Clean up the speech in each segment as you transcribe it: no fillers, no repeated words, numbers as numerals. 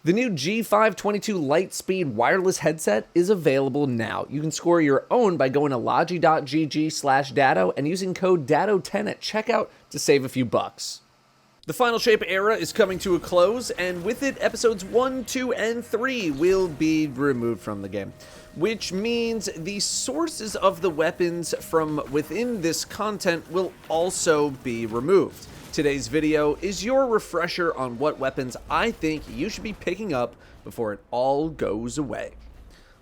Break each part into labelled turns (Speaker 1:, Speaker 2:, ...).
Speaker 1: The new G522 Lightspeed wireless headset is available now. You can score your own by going to logi.gg/Datto and using code Datto10 at checkout to save a few bucks. The Final Shape era is coming to a close, and with it, episodes 1, 2, and 3 will be removed from the game, which means the sources of the weapons from within this content will also be removed. Today's video is your refresher on what weapons I think you should be picking up before it all goes away.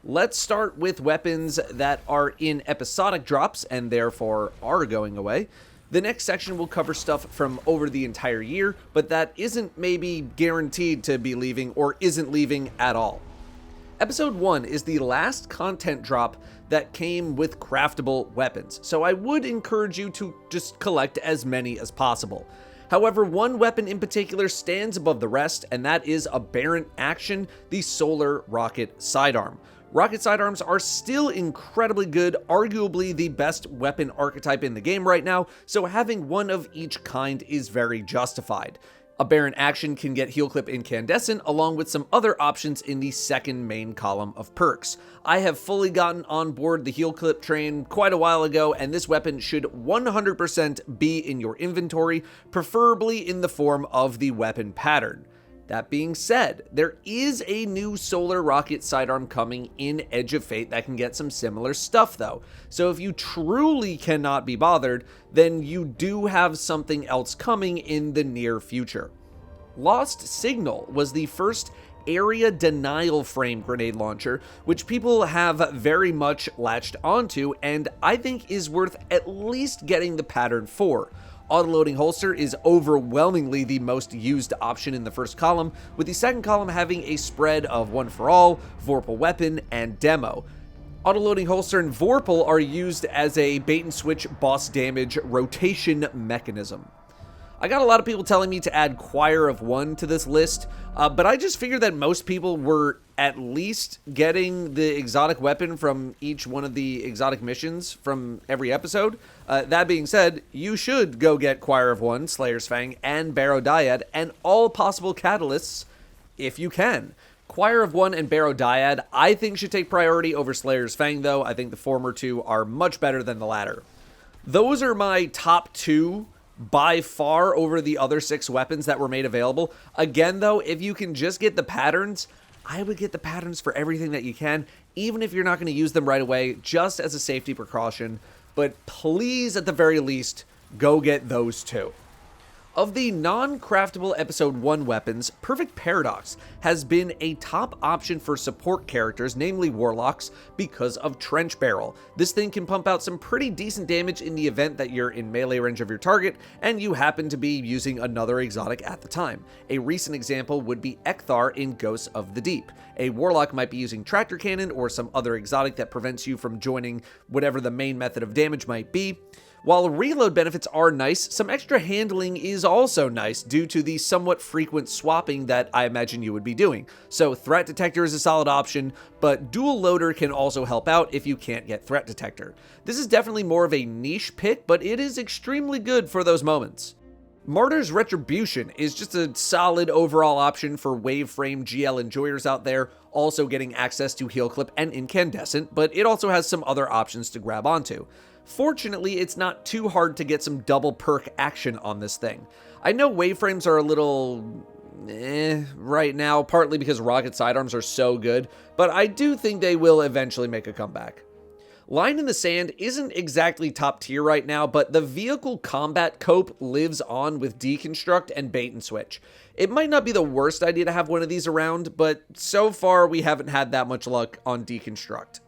Speaker 1: Let's start with weapons that are in episodic drops and therefore are going away. The next section will cover stuff from over the entire year, but that isn't maybe guaranteed to be leaving or isn't leaving at all. Episode 1 is the last content drop that came with craftable weapons, so I would encourage you to just collect as many as possible. However, one weapon in particular stands above the rest, and that is Aberrant Action, the Solar Rocket Sidearm. Rocket sidearms are still incredibly good, arguably the best weapon archetype in the game right now, so having one of each kind is very justified. Aberrant Action can get Heal Clip Incandescent along with some other options in the second main column of perks. I have fully gotten on board the Heal Clip train quite a while ago, and this weapon should 100% be in your inventory, preferably in the form of the weapon pattern. That being said, there is a new Solar Rocket Sidearm coming in Edge of Fate that can get some similar stuff though. So if you truly cannot be bothered, then you do have something else coming in the near future. Lost Signal was the first area denial frame grenade launcher, which people have very much latched onto and I think is worth at least getting the pattern for. Autoloading holster is overwhelmingly the most used option in the first column, with the second column having a spread of One for All, Vorpal Weapon, and Demo. Autoloading holster and Vorpal are used as a bait and switch boss damage rotation mechanism. I got a lot of people telling me to add Choir of One to this list, but I just figured that most people were at least getting the exotic weapon from each one of the exotic missions from every episode. That being said, you should go get Choir of One, Slayer's Fang, and Barrow Dyad, and all possible catalysts if you can. Choir of One and Barrow Dyad I think should take priority over Slayer's Fang though. I think the former two are much better than the latter. Those are my top two by far over the other 6 weapons that were made available. Again though, if you can just get the patterns, I would get the patterns for everything that you can, even if you're not going to use them right away, just as a safety precaution. But please, at the very least, go get those two. Of the non-craftable Episode 1 weapons, Perfect Paradox has been a top option for support characters, namely Warlocks, because of Trench Barrel. This thing can pump out some pretty decent damage in the event that you're in melee range of your target, and you happen to be using another exotic at the time. A recent example would be Ekthar in Ghosts of the Deep. A Warlock might be using Tractor Cannon or some other exotic that prevents you from joining whatever the main method of damage might be. While reload benefits are nice, some extra handling is also nice due to the somewhat frequent swapping that I imagine you would be doing. So Threat Detector is a solid option, but Dual Loader can also help out if you can't get Threat Detector. This is definitely more of a niche pick, but it is extremely good for those moments. Martyr's Retribution is just a solid overall option for Waveframe GL enjoyers out there, also getting access to Heal Clip and Incandescent, but it also has some other options to grab onto. Fortunately, it's not too hard to get some double perk action on this thing. I know Waveframes are a little right now, partly because rocket sidearms are so good, but I do think they will eventually make a comeback. Line in the Sand isn't exactly top tier right now, but the vehicle combat cope lives on with Deconstruct and Bait and Switch. It might not be the worst idea to have one of these around, but so far we haven't had that much luck on Deconstruct.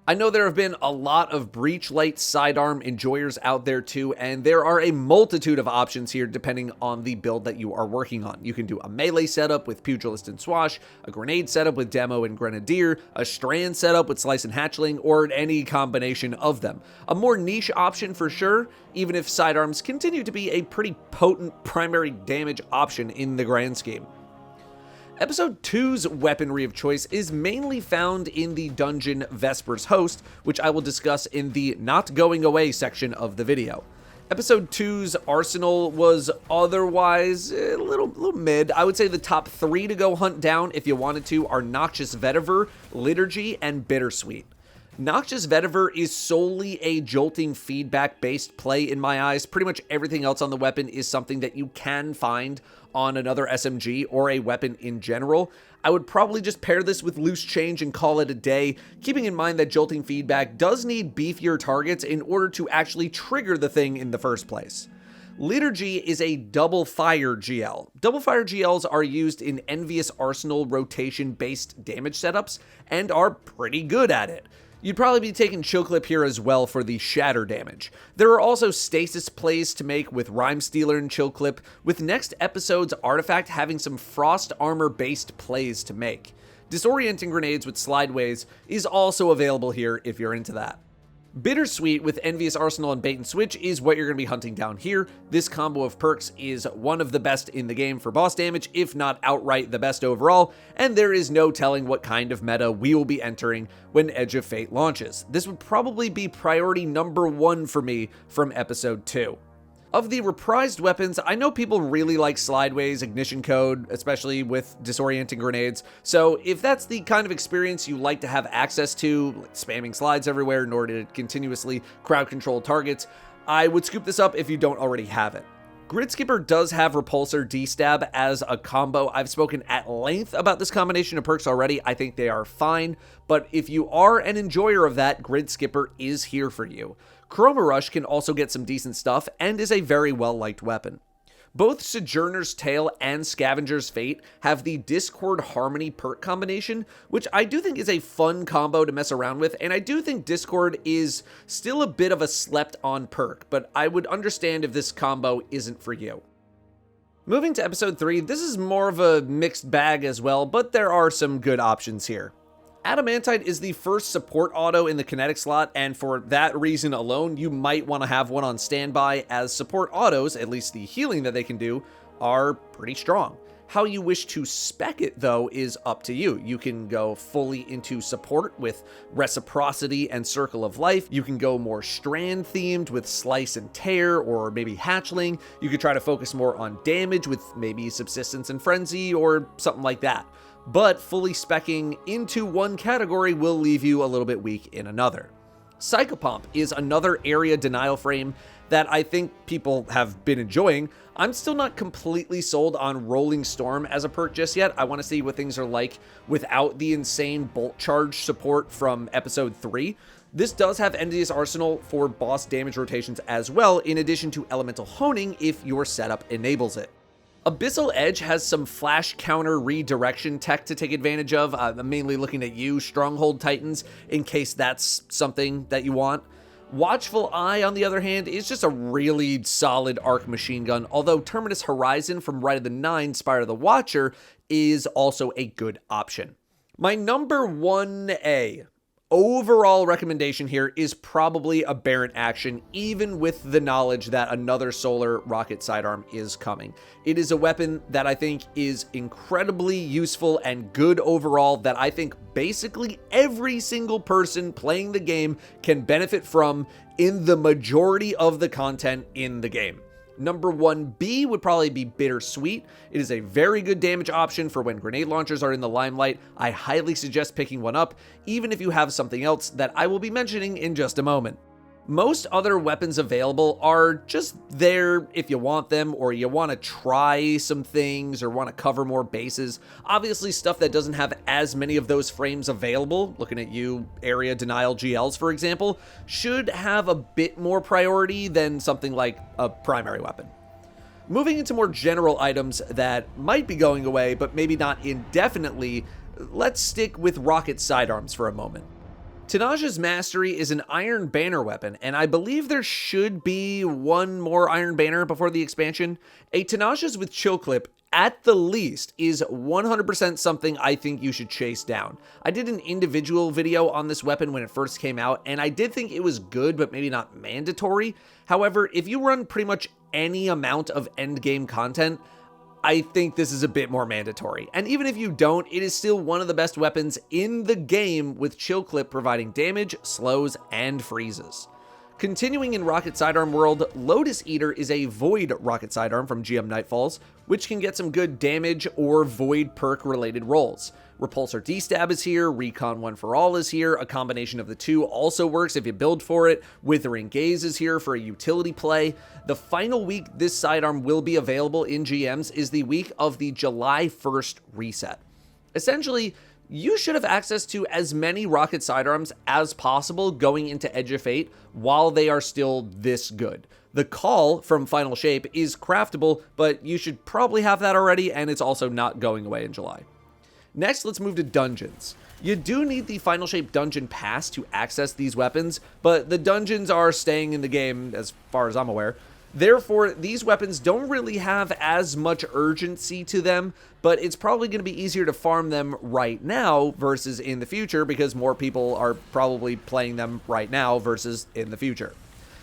Speaker 1: I know there have been a lot of Breachlight sidearm enjoyers out there too, and there are a multitude of options here depending on the build that you are working on. You can do a melee setup with Pugilist and Swash, a grenade setup with Demo and Grenadier, a strand setup with Slice and Hatchling, or any combination of them. A more niche option for sure, even if sidearms continue to be a pretty potent primary damage option in the grand scheme. Episode 2's weaponry of choice is mainly found in the dungeon Vesper's Host, which I will discuss in the Not Going Away section of the video. Episode 2's arsenal was otherwise a little mid. I would say the top 3 to go hunt down if you wanted to are Noxious Vetiver, Liturgy, and Bittersweet. Noxious Vetiver is solely a jolting feedback-based play in my eyes. Pretty much everything else on the weapon is something that you can find on another SMG or a weapon in general. I would probably just pair this with Loose Change and call it a day, keeping in mind that jolting feedback does need beefier targets in order to actually trigger the thing in the first place. Liturgy is a double fire GL. Double fire GLs are used in Envious Arsenal rotation-based damage setups and are pretty good at it. You'd probably be taking Chill Clip here as well for the shatter damage. There are also stasis plays to make with Rhyme Stealer and Chill Clip, with next episode's artifact having some frost armor based plays to make. Disorienting grenades with Slideways is also available here if you're into that. Bittersweet with Envious Arsenal and Bait and Switch is what you're going to be hunting down here. This combo of perks is one of the best in the game for boss damage, if not outright the best overall, and there is no telling what kind of meta we will be entering when Edge of Fate launches. This would probably be priority number 1 for me from episode 2. Of the reprised weapons, I know people really like Slideways, Ignition Code, especially with disorienting grenades, so if that's the kind of experience you like to have access to, like spamming slides everywhere in order to continuously crowd control targets, I would scoop this up if you don't already have it. Grid Skipper does have Repulsor D-Stab as a combo. I've spoken at length about this combination of perks already. I think they are fine, but if you are an enjoyer of that, Grid Skipper is here for you. Chroma Rush can also get some decent stuff and is a very well-liked weapon. Both Sojourner's Tale and Scavenger's Fate have the Discord Harmony perk combination, which I do think is a fun combo to mess around with, and I do think Discord is still a bit of a slept-on perk, but I would understand if this combo isn't for you. Moving to episode 3, this is more of a mixed bag as well, but there are some good options here. Adamantite is the first support auto in the kinetic slot, and for that reason alone, you might want to have one on standby, as support autos, at least the healing that they can do, are pretty strong. How you wish to spec it, though, is up to you. You can go fully into support with Reciprocity and Circle of Life. You can go more strand-themed with Slice and Tear, or maybe Hatchling. You could try to focus more on damage with maybe Subsistence and Frenzy, or something like that. But fully speccing into one category will leave you a little bit weak in another. Psychopomp is another area denial frame that I think people have been enjoying. I'm still not completely sold on Rolling Storm as a perk just yet. I want to see what things are like without the insane bolt charge support from episode 3. This does have Envious Arsenal for boss damage rotations as well, in addition to elemental honing if your setup enables it. Abyssal Edge has some flash counter redirection tech to take advantage of. I'm mainly looking at you, Stronghold Titans, in case that's something that you want. Watchful Eye, on the other hand, is just a really solid arc machine gun, although Terminus Horizon from Rite of the Nine, Spire of the Watcher, is also a good option. My number 1A overall recommendation here is probably Aberrant Action, even with the knowledge that another solar rocket sidearm is coming. It is a weapon that I think is incredibly useful and good overall, that I think basically every single person playing the game can benefit from in the majority of the content in the game. Number 1B would probably be Bittersweet. It is a very good damage option for when grenade launchers are in the limelight. I highly suggest picking one up, even if you have something else that I will be mentioning in just a moment. Most other weapons available are just there if you want them, or you want to try some things, or want to cover more bases. Obviously, stuff that doesn't have as many of those frames available, looking at you, Area Denial GLs, for example, should have a bit more priority than something like a primary weapon. Moving into more general items that might be going away, but maybe not indefinitely, let's stick with rocket sidearms for a moment. Tanaja's Mastery is an Iron Banner weapon, and I believe there should be one more Iron Banner before the expansion. A Tanaja's with Chill Clip, at the least, is 100% something I think you should chase down. I did an individual video on this weapon when it first came out, and I did think it was good, but maybe not mandatory. However, if you run pretty much any amount of endgame content, I think this is a bit more mandatory. And even if you don't, it is still one of the best weapons in the game, with Chill Clip providing damage, slows, and freezes. Continuing in Rocket Sidearm world, Lotus Eater is a Void Rocket Sidearm from GM Nightfalls, which can get some good damage or Void perk related rolls. Repulsor D-Stab is here, Recon 1 for All is here, a combination of the two also works if you build for it, Withering Gaze is here for a utility play. The final week this sidearm will be available in GMs is the week of the July 1st reset. Essentially, you should have access to as many rocket sidearms as possible going into Edge of Fate while they are still this good. The call from Final Shape is craftable, but you should probably have that already, and it's also not going away in July. Next, let's move to dungeons. You do need the Final Shape Dungeon Pass to access these weapons, but the dungeons are staying in the game as far as I'm aware. Therefore, these weapons don't really have as much urgency to them, but it's probably going to be easier to farm them right now versus in the future because more people are probably playing them right now versus in the future.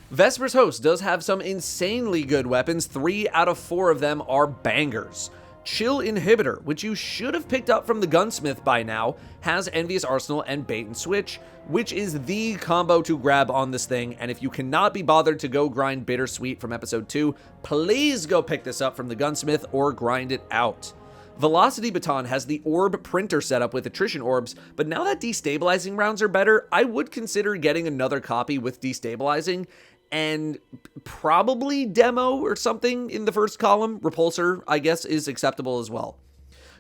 Speaker 1: Vesper's Host does have some insanely good weapons. 3 out of 4 of them are bangers. Chill Inhibitor, which you should have picked up from the Gunsmith by now, has Envious Arsenal and Bait and Switch, which is the combo to grab on this thing, and if you cannot be bothered to go grind Bittersweet from episode 2, please go pick this up from the Gunsmith or grind it out. Velocity Baton has the orb printer setup with attrition orbs, but now that destabilizing rounds are better, I would consider getting another copy with destabilizing, and probably demo or something in the first column. Repulsor, I guess, is acceptable as well.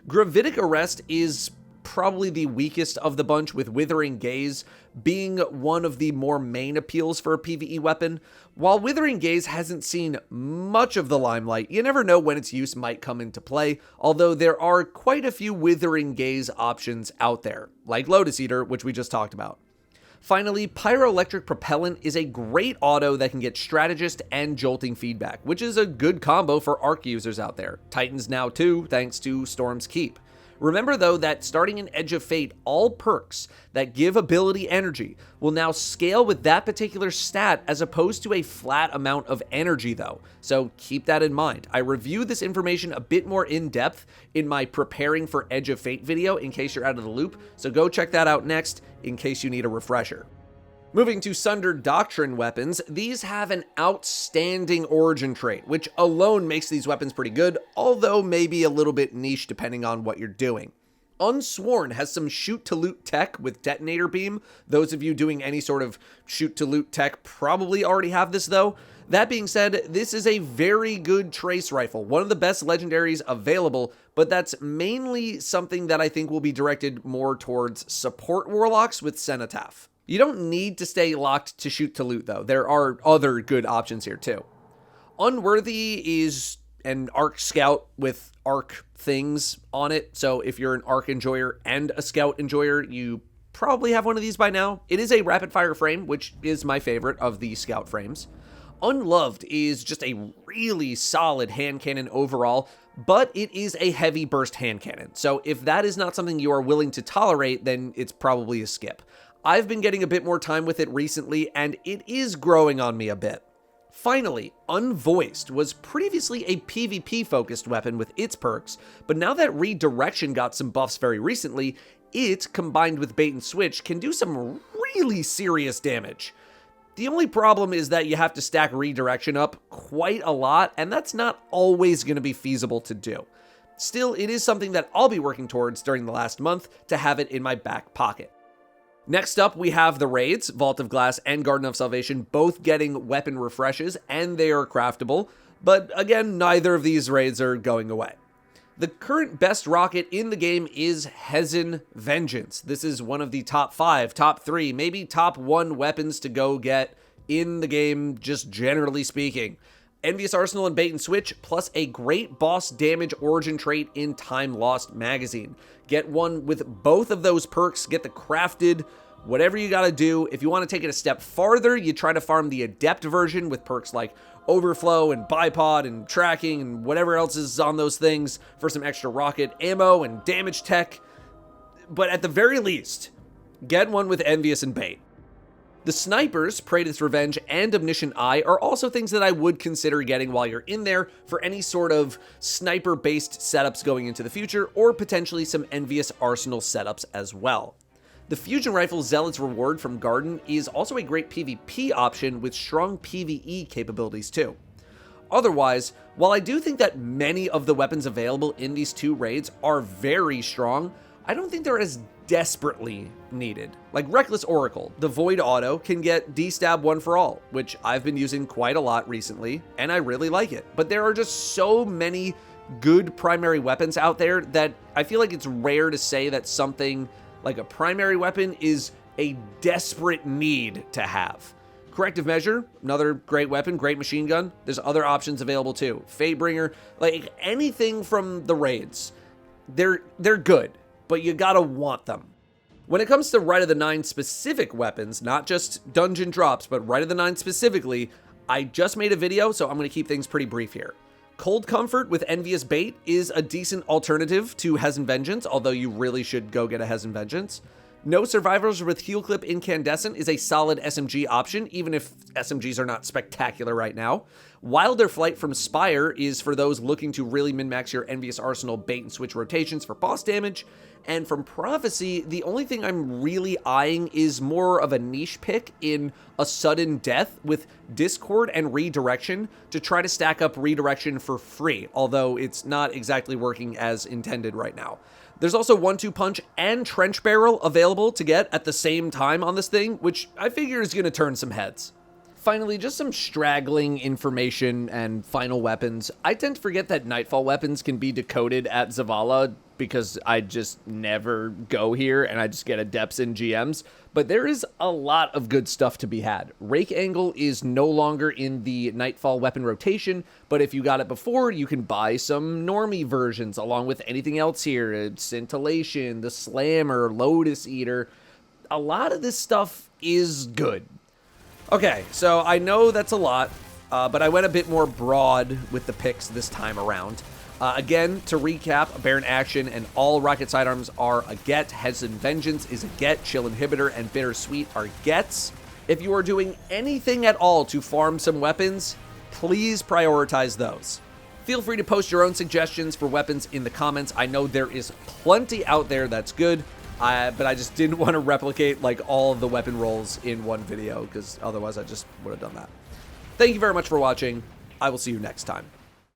Speaker 1: Gravitic Arrest is probably the weakest of the bunch, with Withering Gaze being one of the more main appeals for a PvE weapon. While Withering Gaze hasn't seen much of the limelight, you never know when its use might come into play, although there are quite a few Withering Gaze options out there, like Lotus Eater, which we just talked about. Finally, Pyroelectric Propellant is a great auto that can get Strategist and Jolting feedback, which is a good combo for Arc users out there. Titans now too, thanks to Storm's Keep. Remember though that starting in Edge of Fate, all perks that give ability energy will now scale with that particular stat as opposed to a flat amount of energy though, so keep that in mind. I review this information a bit more in depth in my Preparing for Edge of Fate video in case you're out of the loop, so go check that out next in case you need a refresher. Moving to Sunder Doctrine weapons, these have an outstanding origin trait, which alone makes these weapons pretty good, although maybe a little bit niche depending on what you're doing. Unsworn has some shoot-to-loot tech with detonator beam. Those of you doing any sort of shoot-to-loot tech probably already have this though. That being said, this is a very good trace rifle, one of the best legendaries available, but that's mainly something that I think will be directed more towards support warlocks with Cenotaph. You don't need to stay locked to shoot to loot though. There are other good options here too. Unworthy is an Arc Scout with Arc things on it. So if you're an Arc enjoyer and a Scout enjoyer, you probably have one of these by now. It is a rapid fire frame, which is my favorite of the Scout frames. Unloved is just a really solid hand cannon overall, but it is a heavy burst hand cannon. So if that is not something you are willing to tolerate, then it's probably a skip. I've been getting a bit more time with it recently, and it is growing on me a bit. Finally, Unvoiced was previously a PvP-focused weapon with its perks, but now that Redirection got some buffs very recently, it, combined with Bait and Switch, can do some really serious damage. The only problem is that you have to stack Redirection up quite a lot, and that's not always going to be feasible to do. Still, it is something that I'll be working towards during the last month to have it in my back pocket. Next up, we have the raids, Vault of Glass and Garden of Salvation, both getting weapon refreshes, and they are craftable, but again, neither of these raids are going away. The current best rocket in the game is Hezen Vengeance. This is one of the top 5, top 3, maybe top 1 weapons to go get in the game, just generally speaking. Envious Arsenal and Bait and Switch, plus a great boss damage origin trait in Time Lost magazine. Get one with both of those perks, get the crafted, whatever you gotta do. If you want to take it a step farther, you try to farm the Adept version with perks like Overflow and Bipod and Tracking and whatever else is on those things for some extra rocket ammo and damage tech. But at the very least, get one with Envious and Bait. The snipers, Praetor's Revenge and Omniscient Eye, are also things that I would consider getting while you're in there for any sort of sniper-based setups going into the future, or potentially some Envious Arsenal setups as well. The fusion rifle Zealot's Reward from Garden is also a great PvP option with strong PvE capabilities too. Otherwise, while I do think that many of the weapons available in these two raids are very strong, I don't think they're as desperately needed. Like Reckless Oracle, the Void Auto can get D-Stab 1 for all, which I've been using quite a lot recently, and I really like it. But there are just so many good primary weapons out there that I feel like it's rare to say that something like a primary weapon is a desperate need to have. Corrective Measure, another great weapon, great machine gun. There's other options available too. Fatebringer, like anything from the raids, they're good, but you gotta want them. When it comes to Rite of the Nine specific weapons, not just dungeon drops, but Rite of the Nine specifically, I just made a video, so I'm gonna keep things pretty brief here. Cold Comfort with Envious Bait is a decent alternative to Hezen Vengeance, although you really should go get a Hezen Vengeance. No Survivors with Heal Clip Incandescent is a solid SMG option, even if SMGs are not spectacular right now. Wilder Flight from Spire is for those looking to really min-max your Envious Arsenal bait and switch rotations for boss damage. And from Prophecy, the only thing I'm really eyeing is more of a niche pick in a sudden death with Discord and Redirection to try to stack up Redirection for free, although it's not exactly working as intended right now. There's also 1-2 Punch and Trench Barrel available to get at the same time on this thing, which I figure is going to turn some heads. Finally, just some straggling information and final weapons. I tend to forget that Nightfall weapons can be decoded at Zavala because I just never go here and I just get adepts in GMs. But there is a lot of good stuff to be had. Rake Angle is no longer in the Nightfall weapon rotation, but if you got it before, you can buy some normie versions along with anything else here. Scintillation, the Slammer, Lotus Eater. A lot of this stuff is good. Okay, so I know that's a lot, but I went a bit more broad with the picks this time around. Again, to recap, Baron Action and all Rocket Sidearms are a get. Hezen Vengeance is a get. Chill Inhibitor and Bittersweet are gets. If you are doing anything at all to farm some weapons, please prioritize those. Feel free to post your own suggestions for weapons in the comments. I know there is plenty out there that's good. But I just didn't want to replicate like all of the weapon rolls in one video because otherwise I just would have done that. Thank you very much for watching. I will see you next time.